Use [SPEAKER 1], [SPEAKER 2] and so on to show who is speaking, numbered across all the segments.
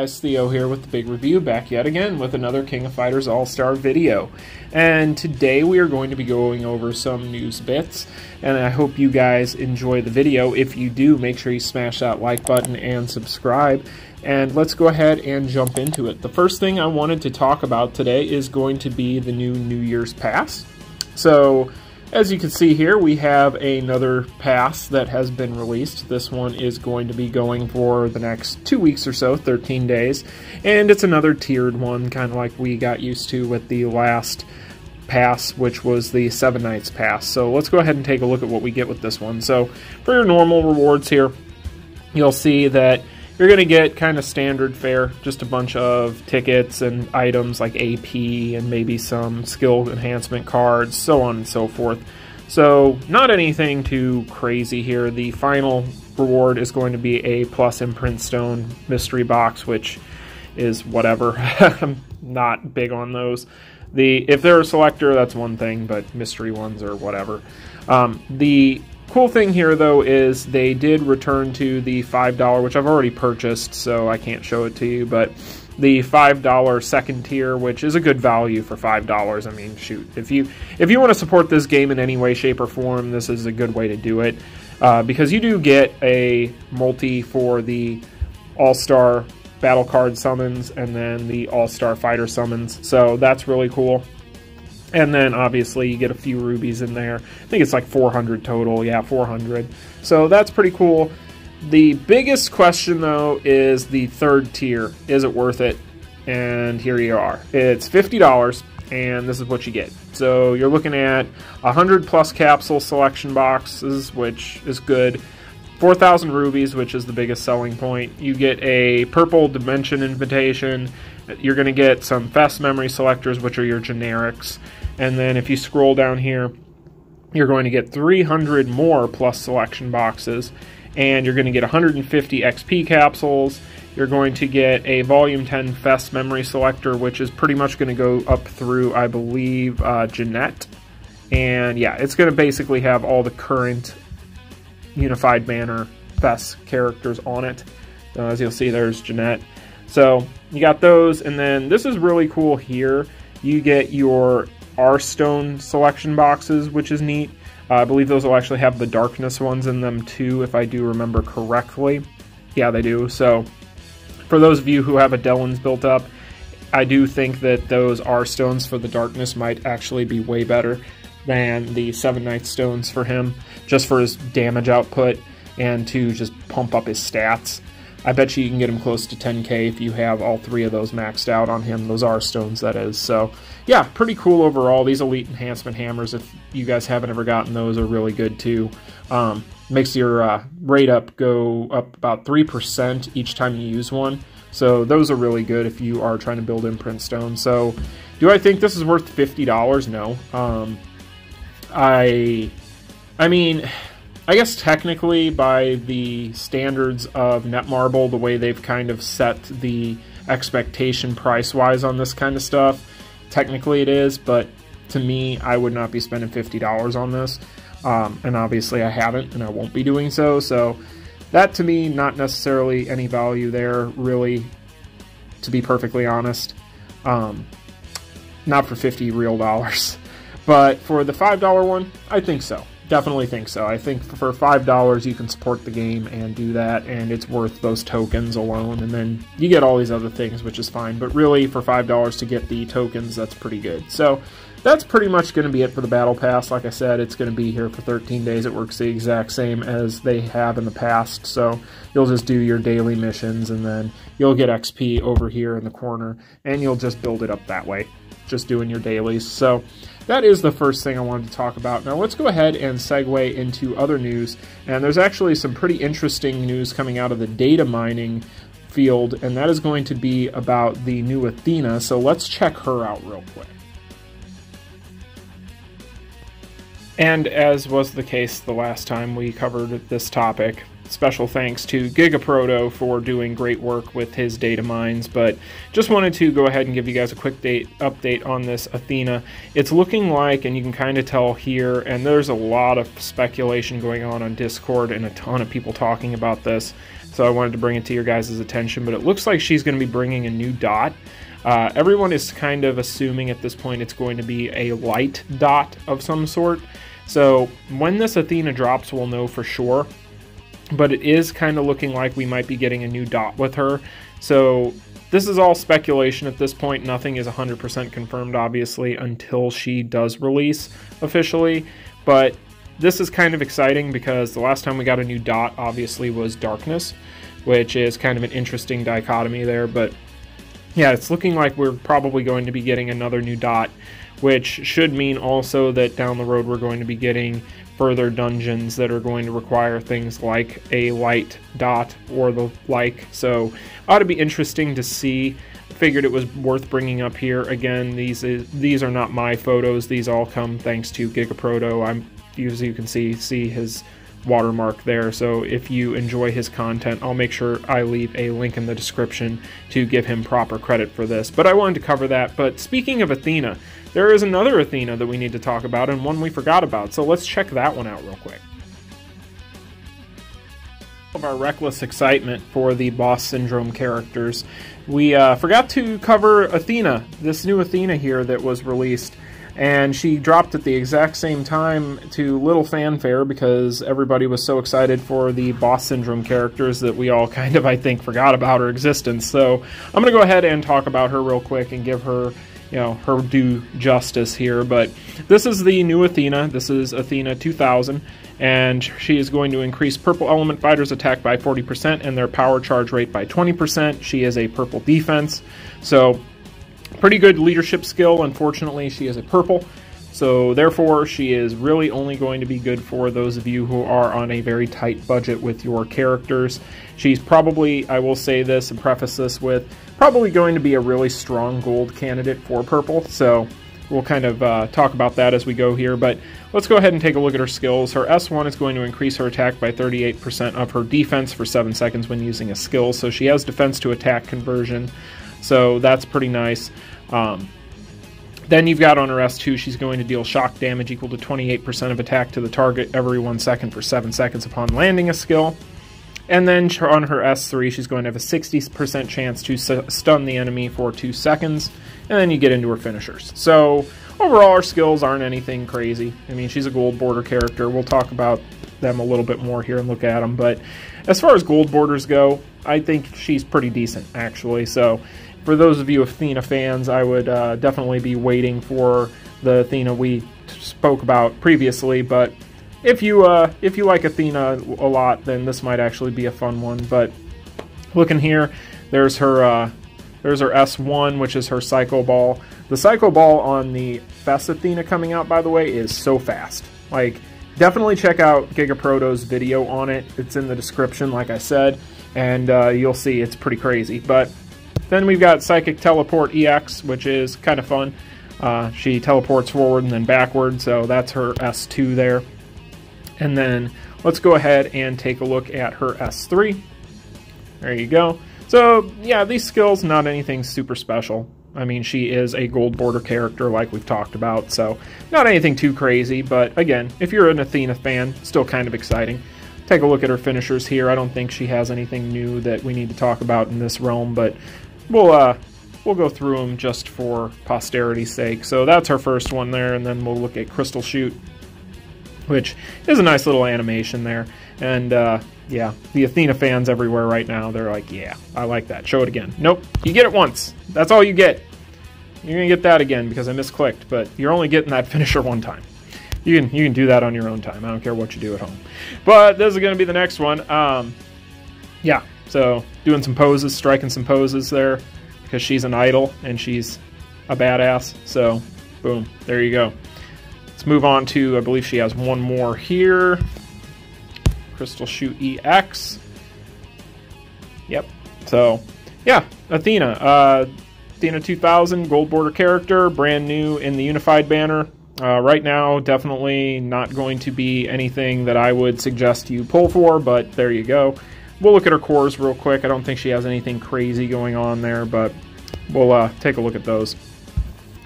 [SPEAKER 1] guys, Theo here with the Big Review, back yet again with another King of Fighters All-Star video. And today we are going to be going over some news bits, and I hope you guys enjoy the video. If you do, make sure you smash that like button and subscribe. And let's go ahead and jump into it. The first thing I wanted to talk about today is going to be the new New Year's Pass. So, as you can see here, we have another pass that has been released. This one is going to be going for the next 2 weeks or so, 13 days. And it's another tiered one, kind of like we got used to with the last pass, which was the 7 Nights Pass. So let's go ahead and take a look at what we get with this one. So for your normal rewards here, you'll see that you're going to get kind of standard fare, just a bunch of tickets and items like AP and maybe some skill enhancement cards, so on and so forth. So not anything too crazy here. The final reward is going to be a plus imprint stone mystery box, which is whatever. I'm not big on those. If they're a selector, that's one thing, but mystery ones are whatever. The cool thing here, though, is they did return to the $5, which I've already purchased, so I can't show it to you, but the $5 second tier, which is a good value for $5. I mean, shoot, if you want to support this game in any way, shape, or form, this is a good way to do it, because you do get a multi for the All-Star Battle Card summons and then the All-Star Fighter summons, so that's really cool. And then, obviously, you get a few rubies in there. I think it's like 400 total. Yeah, 400. So that's pretty cool. The biggest question, though, is the third tier. Is it worth it? And here you are. It's $50, and this is what you get. So you're looking at 100 plus capsule selection boxes, which is good. 4,000 rubies, which is the biggest selling point. You get a purple dimension invitation. You're going to get some FES memory selectors, which are your generics. And then if you scroll down here, you're going to get 300 more plus selection boxes. And you're going to get 150 XP capsules. You're going to get a Volume 10 FES memory selector, which is pretty much going to go up through, I believe, Jeanette. And yeah, it's going to basically have all the current Unified Banner FES characters on it. As you'll see, there's Jeanette. So you got those, and then this is really cool here. You get your R-Stone selection boxes, which is neat. I believe those will actually have the darkness ones in them too, if I do remember correctly. Yeah, they do. So for those of you who have a Dellons built up, I do think that those R-Stones for the darkness might actually be way better than the 7 Night Stones for him, just for his damage output and to just pump up his stats. I bet you can get him close to 10k if you have all 3 of those maxed out on him, those R-Stones, that is. So, yeah, pretty cool overall. These Elite Enhancement Hammers, if you guys haven't ever gotten those, are really good too. Makes your rate up go up about 3% each time you use one. So those are really good if you are trying to build imprint stone. So, do I think this is worth $50? No. I mean, I guess technically by the standards of Netmarble, the way they've kind of set the expectation price-wise on this kind of stuff, technically it is, but to me, I would not be spending $50 on this, and obviously I haven't, and I won't be doing so, so that to me, not necessarily any value there, really, to be perfectly honest. Not for 50 real dollars. But for the $5 one, I think so. Definitely think so. I think for $5 you can support the game and do that, and it's worth those tokens alone, and then you get all these other things, which is fine. But really, for $5 to get the tokens, that's pretty good. So that's pretty much going to be it for the Battle Pass. Like I said, it's going to be here for 13 days. It works the exact same as they have in the past. So you'll just do your daily missions, and then you'll get XP over here in the corner, and you'll just build it up that way, just doing your dailies. So that is the first thing I wanted to talk about. Now let's go ahead and segue into other news. And there's actually some pretty interesting news coming out of the data mining field, and that is going to be about the new Athena. So let's check her out real quick. And as was the case the last time we covered this topic, special thanks to Gigaproto for doing great work with his data mines, but just wanted to go ahead and give you guys a quick update on this Athena. It's looking like, and you can kind of tell here, and there's a lot of speculation going on Discord and a ton of people talking about this, so I wanted to bring it to your guys' attention, but it looks like she's going to be bringing a new dot. Everyone is kind of assuming at this point it's going to be a light dot of some sort. So when this Athena drops, we'll know for sure. But it is kind of looking like we might be getting a new dot with her. So this is all speculation at this point. Nothing is 100% confirmed, obviously, until she does release officially. But this is kind of exciting because the last time we got a new dot, obviously, was Darkness, which is kind of an interesting dichotomy there. But yeah, it's looking like we're probably going to be getting another new dot, which should mean also that down the road we're going to be getting further dungeons that are going to require things like a light dot or the like. So ought to be interesting to see. Figured it was worth bringing up here. Again, these are not my photos. These all come thanks to Gigaproto. As you can see his watermark there, so if you enjoy his content, I'll make sure I leave a link in the description to give him proper credit for this. But I wanted to cover that. But speaking of Athena, there is another Athena that we need to talk about, and one we forgot about, so let's check that one out real quick. Of our reckless excitement for the boss syndrome characters, we forgot to cover Athena, this new Athena here that was released. And she dropped at the exact same time to little fanfare because everybody was so excited for the boss syndrome characters that we all kind of, I think, forgot about her existence. So I'm going to go ahead and talk about her real quick and give her, you know, her due justice here. But this is the new Athena. This is Athena 2000, and she is going to increase purple element fighters' attack by 40% and their power charge rate by 20%. She is a purple defense, so pretty good leadership skill. Unfortunately, she is a purple, so therefore she is really only going to be good for those of you who are on a very tight budget with your characters. She's probably, I will say this and preface this with, probably going to be a really strong gold candidate for purple, so we'll kind of talk about that as we go here. But let's go ahead and take a look at her skills. Her S1 is going to increase her attack by 38% of her defense for 7 seconds when using a skill, so she has defense to attack conversion. So that's pretty nice. Then you've got on her S2, she's going to deal shock damage equal to 28% of attack to the target every 1 second for 7 seconds upon landing a skill. And then on her S3, she's going to have a 60% chance to stun the enemy for 2 seconds. And then you get into her finishers. So overall, her skills aren't anything crazy. I mean, she's a gold border character. We'll talk about them a little bit more here and look at them. But as far as gold borders go, I think she's pretty decent, actually. So for those of you Athena fans, I would definitely be waiting for the Athena we spoke about previously. But if you like Athena a lot, then this might actually be a fun one. But looking here, there's her S1, which is her Psycho Ball. The Psycho Ball on the FES Athena coming out, by the way, is so fast. Like, definitely check out Gigaproto's video on it. It's in the description, like I said, and you'll see it's pretty crazy. But then we've got Psychic Teleport EX, which is kind of fun. She teleports forward and then backward, so that's her S2 there. And then let's go ahead and take a look at her S3. There you go. So yeah, these skills, not anything super special. I mean, she is a gold border character like we've talked about, so not anything too crazy. But again, if you're an Athena fan, still kind of exciting. Take a look at her finishers here. I don't think she has anything new that we need to talk about in this realm, but we'll go through them just for posterity's sake. So that's her first one there, and then we'll look at Crystal Shoot, which is a nice little animation there. And yeah, the Athena fans everywhere right now, they're like, yeah, I like that. Show it again. Nope, you get it once. That's all you get. You're gonna get that again because I misclicked, but you're only getting that finisher one time. You can do that on your own time. I don't care what you do at home. But this is gonna be the next one. Yeah, so doing some poses, striking some poses there because she's an idol and she's a badass. So boom, there you go. Let's move on to, I believe she has one more here. Crystal Shoot EX. Yep. So, yeah, Athena. Athena 2000, gold border character, brand new in the Unified banner. Right now, definitely not going to be anything that I would suggest you pull for, but there you go. We'll look at her cores real quick. I don't think she has anything crazy going on there, but we'll take a look at those.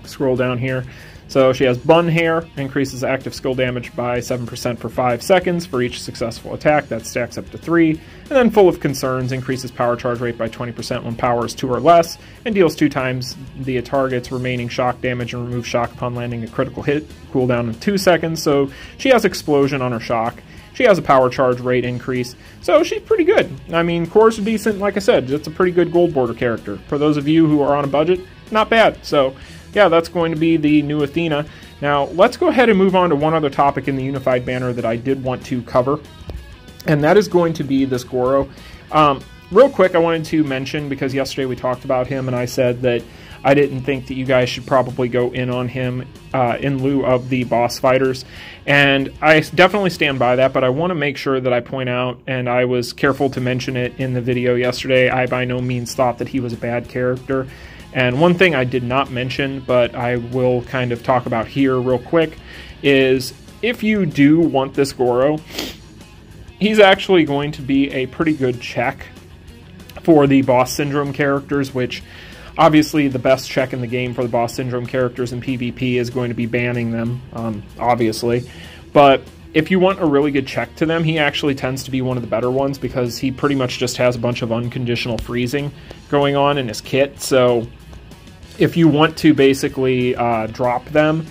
[SPEAKER 1] Scroll down here. So she has Bun Hair, increases active skill damage by 7% for 5 seconds for each successful attack. That stacks up to 3. And then Full of Concerns, increases power charge rate by 20% when power is 2 or less, and deals 2 times the target's remaining shock damage and removes shock upon landing a critical hit. Cooldown of 2 seconds, so she has Explosion on her shock. She has a power charge rate increase, so she's pretty good. I mean, cores are decent, like I said, it's a pretty good gold border character. For those of you who are on a budget, not bad. So yeah, that's going to be the new Athena. Now, let's go ahead and move on to one other topic in the Unified banner that I did want to cover, and that is going to be this Goro. Real quick, I wanted to mention, because yesterday we talked about him, and I said that I didn't think that you guys should probably go in on him in lieu of the boss fighters, and I definitely stand by that, but I want to make sure that I point out, and I was careful to mention it in the video yesterday, I by no means thought that he was a bad character. And one thing I did not mention, but I will kind of talk about here real quick, is if you do want this Goro, he's actually going to be a pretty good check for the Boss Syndrome characters, which obviously the best check in the game for the Boss Syndrome characters in PvP is going to be banning them, obviously. But if you want a really good check to them, he actually tends to be one of the better ones because he pretty much just has a bunch of unconditional freezing going on in his kit. So if you want to basically drop them,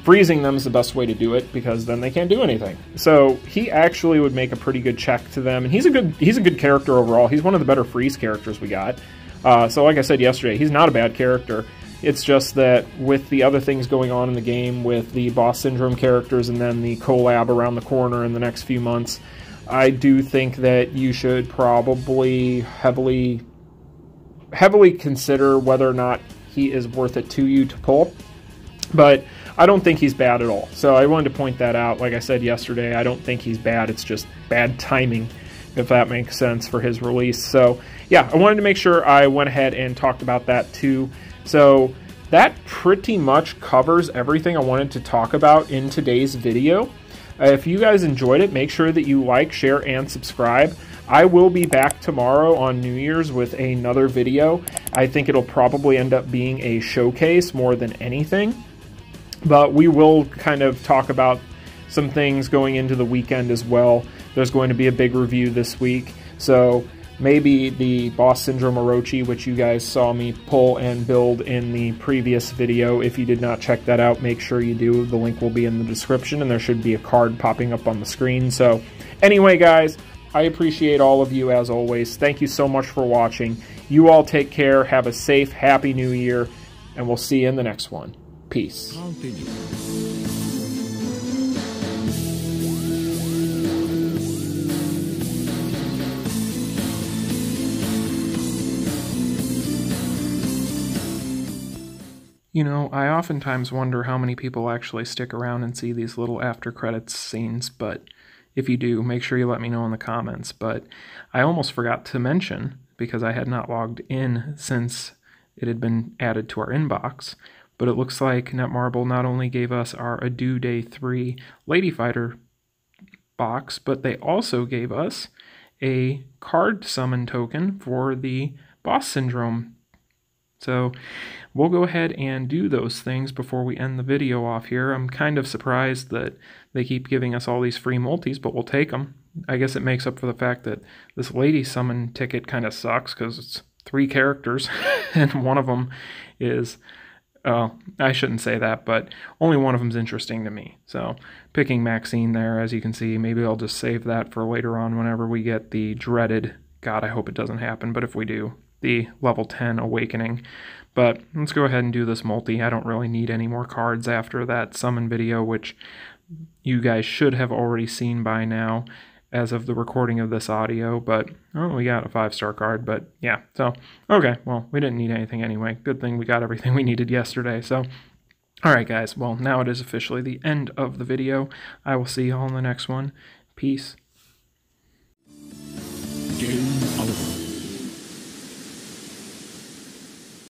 [SPEAKER 1] freezing them is the best way to do it because then they can't do anything. So he actually would make a pretty good check to them, and he's a good character overall. He's one of the better freeze characters we got. So like I said yesterday, he's not a bad character. It's just that with the other things going on in the game, with the Boss Syndrome characters and then the collab around the corner in the next few months, I do think that you should probably heavily consider whether or not he is worth it to you to pull. But I don't think he's bad at all. So I wanted to point that out. Like I said yesterday, I don't think he's bad. It's just bad timing, if that makes sense, for his release. So yeah, I wanted to make sure I went ahead and talked about that too. So that pretty much covers everything I wanted to talk about in today's video. If you guys enjoyed it, make sure that you like, share, and subscribe. I will be back tomorrow on New Year's with another video. I think it'll probably end up being a showcase more than anything. But we will kind of talk about some things going into the weekend as well. There's going to be a big review this week. So maybe the Boss Syndrome Orochi, which you guys saw me pull and build in the previous video. If you did not check that out, make sure you do. The link will be in the description, and there should be a card popping up on the screen. So anyway, guys, I appreciate all of you as always. Thank you so much for watching. You all take care. Have a safe, happy new year, and we'll see you in the next one. Peace. You know, I oftentimes wonder how many people actually stick around and see these little after credits scenes, but if you do, make sure you let me know in the comments. But I almost forgot to mention, because I had not logged in since it had been added to our inbox, but it looks like Netmarble not only gave us our Ado Day 3 Lady Fighter box, but they also gave us a card summon token for the Boss Syndrome. So we'll go ahead and do those things before we end the video off here. I'm kind of surprised that they keep giving us all these free multis, but we'll take them. I guess it makes up for the fact that this Lady Summon ticket kind of sucks because it's 3 characters and one of them is, I shouldn't say that, but only one of them is interesting to me. So picking Maxine there, as you can see, maybe I'll just save that for later on whenever we get the dreaded, God, I hope it doesn't happen, but if we do, the level 10 Awakening. But let's go ahead and do this multi. I don't really need any more cards after that summon video, which you guys should have already seen by now as of the recording of this audio. But, oh, we got a 5-star card, but yeah. So, okay, well, we didn't need anything anyway. Good thing we got everything we needed yesterday. So, alright guys, well, now it is officially the end of the video. I will see you all in the next one. Peace.